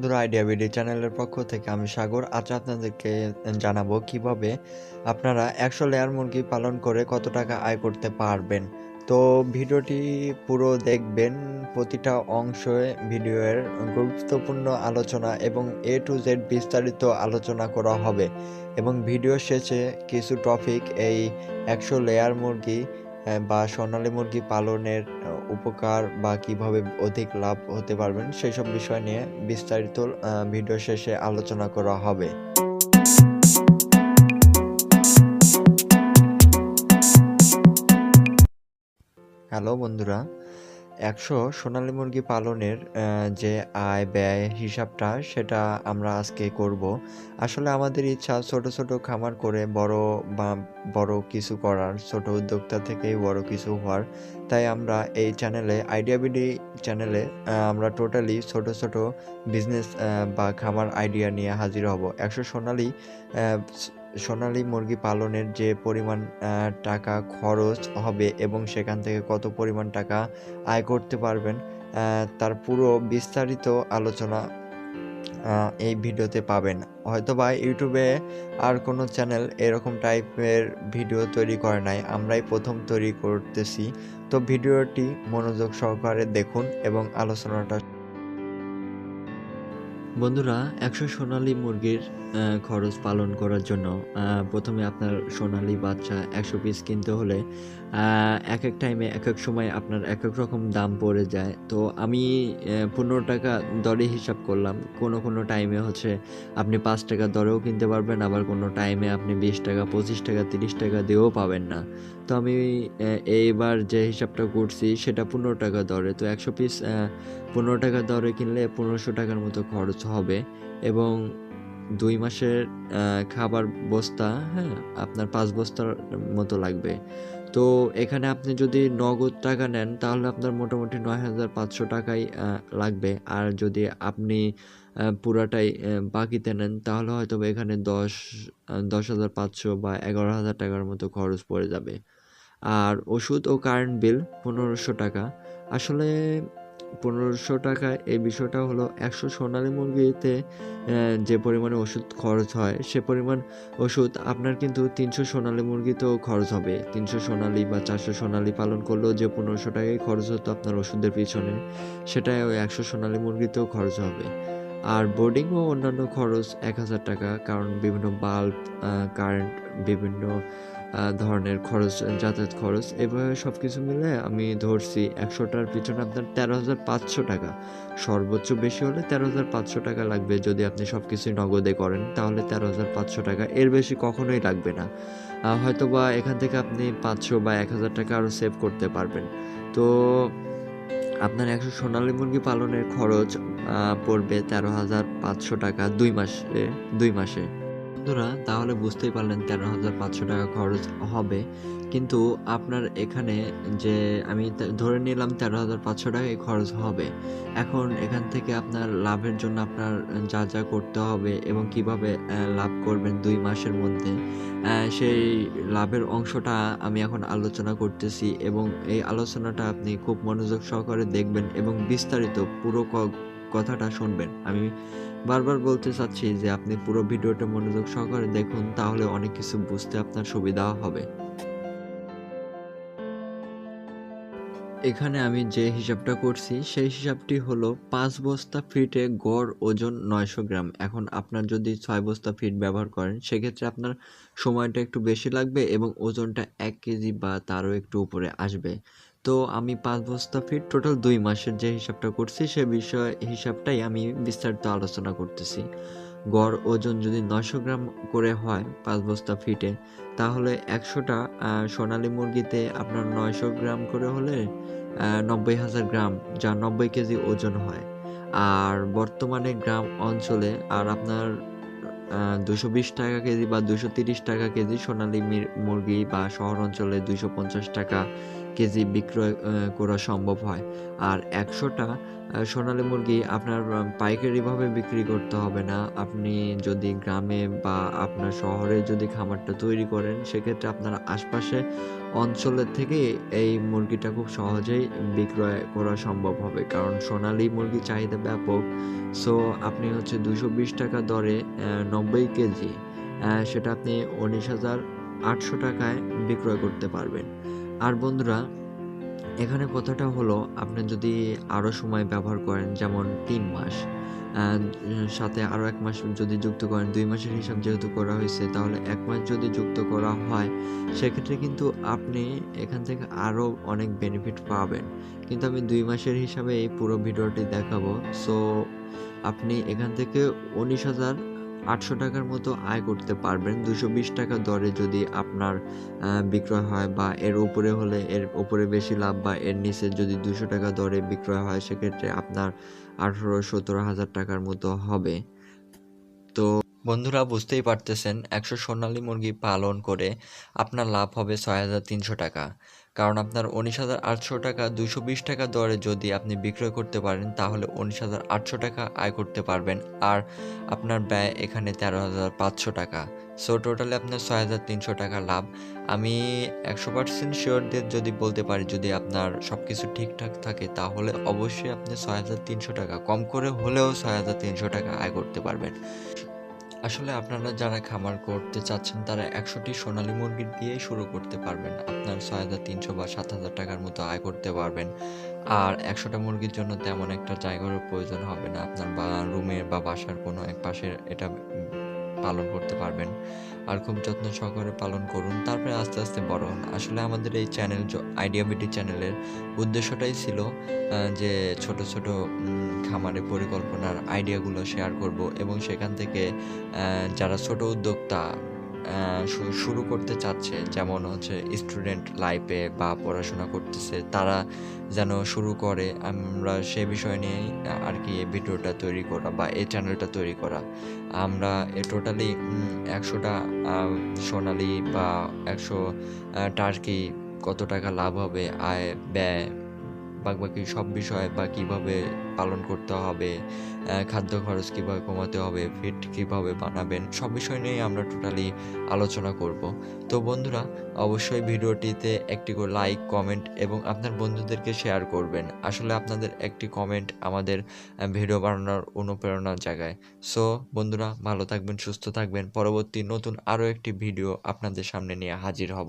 বন্ধুরা, idea BD চ্যানেলের পক্ষ থেকে আমি সাগর। আজ আপনাদেরকে জানাবো কিভাবে আপনারা 100 লেয়ার মুরগি পালন করে কত টাকা আয় করতে পারবেন। তো ভিডিওটি পুরো দেখবেন, প্রতিটা অংশে ভিডিওর গুরুত্বপূর্ণ আলোচনা এবং A to Z বিস্তারিত আলোচনা করা হবে এবং ভিডিও শেষে কিছু টপিক এই 100 লেয়ার মুরগি বা সোনালী মুরগি পালনের উপকার বা কিভাবে অধিক লাভ হতে পারবেন সেসব বিষয় নিয়ে বিস্তারিত ভিডিও শেষে আলোচনা করা হবে। হ্যালো বন্ধুরা, 100 সোনালী মুরগি পালনের যে আয় ব্যয় হিসাবটা সেটা আমরা আজকে করব। আসলে আমাদের ইচ্ছা ছোট ছোট খামার করে বড় কিছু করার, ছোট উদ্যোক্তা থেকেই বড় কিছু হওয়ার। তাই আমরা এই চ্যানেলে আইডিয়া বিডি চ্যানেলে আমরা টোটালি ছোট ছোট বিজনেস বা খামার আইডিয়া নিয়ে হাজির হব। 100 সোনালী মুরগি পালনের যে পরিমাণ টাকা খরচ হবে এবং সেখান থেকে কত পরিমাণ টাকা আয় করতে পারবেন তার পুরো বিস্তারিত আলোচনা এই ভিডিওতে পাবেন। হয়তোবা ইউটিউবে আর কোনো চ্যানেল এরকম টাইপের ভিডিও তৈরি করে নাই, আমরাই প্রথম তৈরি করতেছি। তো ভিডিওটি মনোযোগ সহকারে দেখুন এবং আলোচনাটা। বন্ধুরা, 100 সোনালী মুরগির খরচ পালন করার জন্য প্রথমে আপনার সোনালী বাচ্চা 100 পিস কিনতে হলে এক এক টাইমে এক এক সময় আপনার এক এক রকম দাম পড়ে যায়। তো আমি 15 টাকা দরে হিসাব করলাম। কোনো টাইমে হচ্ছে আপনি 5 টাকা দরেও কিনতে পারবেন, আবার কোনো টাইমে আপনি 20 টাকা, 25 টাকা, 30 টাকা দিয়েও পাবেন না। তো আমি এইবার যে হিসাবটা করছি সেটা 15 টাকা দরে। তো 100 পিস 15 টাকা দরে কিনলে 1500 টাকার মতো খরচ হবে এবং 2 মাসের খাবার বস্তা, হ্যাঁ, আপনার 5 বস্তার মতো লাগবে। তো এখানে আপনি যদি নগদ টাকা নেন তাহলে আপনার মোটামুটি 9,500 টাকাই লাগবে। আর যদি আপনি পুরাটাই বাকিতে নেন তাহলে হয়তোবা এখানে 10,500 বা 11,000 টাকার মতো খরচ পড়ে যাবে। আর ওষুধ ও কারেন্ট বিল 1500 টাকা। আসলে 1500 টাকা এই বিষয়টা হলো 100 সোনালী মুরগিতে যে পরিমাণে ওষুধ খরচ হয় সে পরিমাণ ওষুধ আপনার কিন্তু 300 সোনালী মুরগিতেও খরচ হবে। 300 সোনালী বা 400 সোনালী পালন করলেও যে 1500 টাকাই খরচ হতো আপনার ওষুধের পিছনে, সেটাই ওই 100 সোনালী মুরগিতেও খরচ হবে। আর বোর্ডিং ও অন্যান্য খরচ 1000 টাকা, কারণ বিভিন্ন বাল্ব, কারেন্ট, বিভিন্ন ধরনের খরচ, যাতায়াত খরচ, এভাবে সব কিছু মিলে আমি ধরছি 100টার পিছনে আপনার 13,500 টাকা। সর্বোচ্চ বেশি হলে 13,500 টাকা লাগবে। যদি আপনি সব কিছুই নগদে করেন তাহলে 13,500 টাকা, এর বেশি কখনোই লাগবে না। হয়তোবা এখান থেকে আপনি 500 বা 1000 টাকা আরও সেভ করতে পারবেন। তো আপনার 100 সোনালী মুরগি পালনের খরচ পড়বে 13,500 টাকা 2 মাসে। বন্ধুরা, তাহলে বুঝতেই পারলেন 13,500 টাকা খরচ হবে। কিন্তু আপনার এখানে যে আমি ধরে নিলাম 13,500 টাকাই খরচ হবে। এখন এখান থেকে আপনার লাভের জন্য আপনার যা করতে হবে এবং কিভাবে লাভ করবেন 2 মাসের মধ্যে, সেই লাভের অংশটা আমি এখন আলোচনা করতেছি এবং এই আলোচনাটা আপনি খুব মনোযোগ সহকারে দেখবেন এবং বিস্তারিত পুরো কথাটা শুনবেন। আমি বারবার বলতে চাচ্ছি যে আপনি পুরো ভিডিওটা মনোযোগ সহকারে দেখুন, তাহলে অনেক কিছু বুঝতে আপনার সুবিধা হবে। এখানে আমি যে হিসাবটা করছি সেই হিসাবটি হলো 5 বস্তা ফিটে গড় ওজন 900 গ্রাম। এখন আপনার যদি 6 বস্তা ফিট ব্যবহার করেন সেক্ষেত্রে আপনার সময়টা একটু বেশি লাগবে এবং ওজনটা 1 কেজি বা তারও একটু উপরে আসবে। তো আমি 5 বস্তা ফিট টোটাল 2 মাসের যে হিসাবটা করছি সে হিসাবটাই আমি বিস্তারিত আলোচনা করতেছি। গড় ওজন যদি 900 গ্রাম করে হয় 5 বস্তা ফিটে, তাহলে 100টা সোনালী মুরগিতে আপনার 900 গ্রাম করে হলে 90,000 গ্রাম, যা 90 কেজি ওজন হয়। আর বর্তমানে গ্রাম অঞ্চলে আর আপনার 220 টাকা কেজি বা 230 টাকা কেজি সোনালী মুরগি, বা শহর অঞ্চলে 250 টাকা কেজি বিক্রয় করা সম্ভব হয়। আর ১০০টা সোনালী মুরগি আপনার পাইকারিভাবে বিক্রি করতে হবে না। আপনি যদি গ্রামে বা আপনার শহরে যদি খামারটা তৈরি করেন, সেক্ষেত্রে আপনার আশপাশে অঞ্চলের থেকে এই মুরগিটা খুব সহজেই বিক্রয় করা সম্ভব হবে। কারণ সোনালী মুরগির চাহিদা ব্যাপক। সো আপনি হচ্ছে ৳২২০ দরে ৯০ কেজি সেটা আপনি ৳১৯,৮০০ বিক্রয় করতে পারবেন। আর বন্ধুরা, এখানে কথাটা হলো আপনি যদি আরো সময় ব্যবহার করেন, যেমন ৩ মাস, আ সাথে আরো ১ মাস যদি যুক্ত করেন, ২ মাসের হিসাব যেহেতু করা হইছে, তাহলে ১ মাস যদি যুক্ত করা হয়, সেক্ষেত্রে কিন্তু আপনি এখান থেকে আরো অনেক বেনিফিট পাবেন। কিন্তু আমি ২ মাসের হিসাবে এই পুরো ভিডিওটি দেখাবো। সো আপনি এখান থেকে ৳১৯,৮০০ মতো আয় করতে পারবেন। ৳২২০ দরে যদি আপনার বিক্রয় হয়, বা এর উপরে হলে এর উপরে বেশি লাভ, বা এর নিচে যদি ৳২০০ দরে বিক্রয় হয়, সেক্ষেত্রে আপনার ১৮,০০০-১৭,০০০ মতো হবে। তো বন্ধুরা, বুঝতেই পারতেছেন ১০০ সোনালী মুরগি পালন করে আপনার লাভ হবে ৳৬,৩০০। কারণ আপনার ৳১৯,৮০০ ৳২২০ দরে যদি আপনি বিক্রয় করতে পারেন, তাহলে ৳১৯,৮০০ আয় করতে পারবেন। আর আপনার ব্যয় এখানে ৳১৩,৫০০। সো টোটালি আপনার ৳৬,৩০০ লাভ। আমি ১০০% শিওর দিয়ে যদি বলতে পারি, যদি আপনার সবকিছু ঠিকঠাক থাকে, তাহলে অবশ্যই আপনি ৳৬,৩০০, কম করে হলেও ৳৬,৩০০ আয় করতে পারবেন। আসলে আপনারা যারা খামার করতে চাচ্ছেন, তারা ১০০টি সোনালী মুরগি দিয়েই শুরু করতে পারবেন। আপনার ৬,৩০০ বা ৳৭,০০০ মতো আয় করতে পারবেন। আর ১০০টা মুরগির জন্য তেমন একটা জায়গারও প্রয়োজন হবে না। আপনার রুমে বা বাসার কোনো এক পাশে এটা পালন করতে পারবেন। আর খুব যত্ন সহকারে পালন করুন। তারপরে আস্তে, আস্তে বড় হন। আসলে আমাদের এই চ্যানেল আইডিয়া বিডি চ্যানেলের উদ্দেশ্যটাই ছিল যে ছোট, ছোট খামারের পরিকল্পনার আইডিয়াগুলো শেয়ার করব, এবং সেখান থেকে যারা ছোট উদ্যোক্তা শুরু করতে চাচ্ছে, যেমন হচ্ছে স্টুডেন্ট লাইফে বা পড়াশোনা করতেছে, তারা যেন শুরু করে, আমরা সে বিষয় নিয়েই আরকি এই ভিডিওটা তৈরি করা বা এই চ্যানেলটা তৈরি করা। আমরা টোটালি ১০০টা সোনালী বা ১০০ টার্কি কত টাকা লাভ হবে, আয়, ব্যয়, বাদবাকি সব বিষয়, বা কিভাবে পালন করতে হবে, খাদ্য খরচ কিভাবে কমাতে হবে, ফিড কিভাবে বানাবেন, সব বিষয় নিয়েই আমরা টোটালি আলোচনা করব। তো বন্ধুরা, অবশ্যই ভিডিওটিতে একটি করে লাইক, কমেন্ট এবং আপনার বন্ধুদেরকে শেয়ার করবেন। আসলে আপনাদের একটি কমেন্ট আমাদের ভিডিও বানানোর অনুপ্রেরণার জাগায়। সো বন্ধুরা, ভালো থাকবেন, সুস্থ থাকবেন। পরবর্তী নতুন আরও একটি ভিডিও আপনাদের সামনে নিয়ে হাজির হব।